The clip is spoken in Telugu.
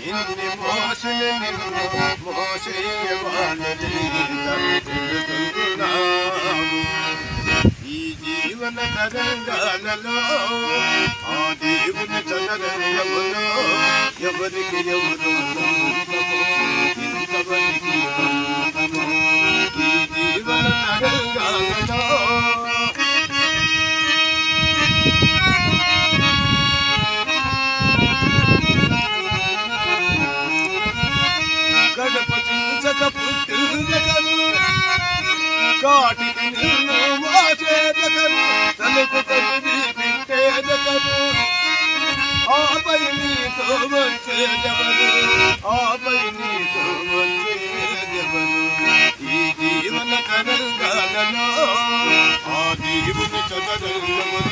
ఇన్ని మోసులు నిన్ను మోసేవాళ్ళని తెలుసుకున్నాము. ఈ జీవన తరంగాలలో ఆ దేవుని చదరంగములో ఎవరికి ఎవరు సొంతమో ఇంతవరకు సొంతమో. ఈ జీవన తరంగాలలో గడప చించక పుట్టుదకను కాటికి నిన్ను మోసేదకను తనకు తల్లి పెట్టేదకను ఆపై నీతో వచ్చేదెవరు ఆపై నీతో వచ్చేదెవరు. ఈ జీవన తరంగాలలో ఆ దేవుని చదరంగములో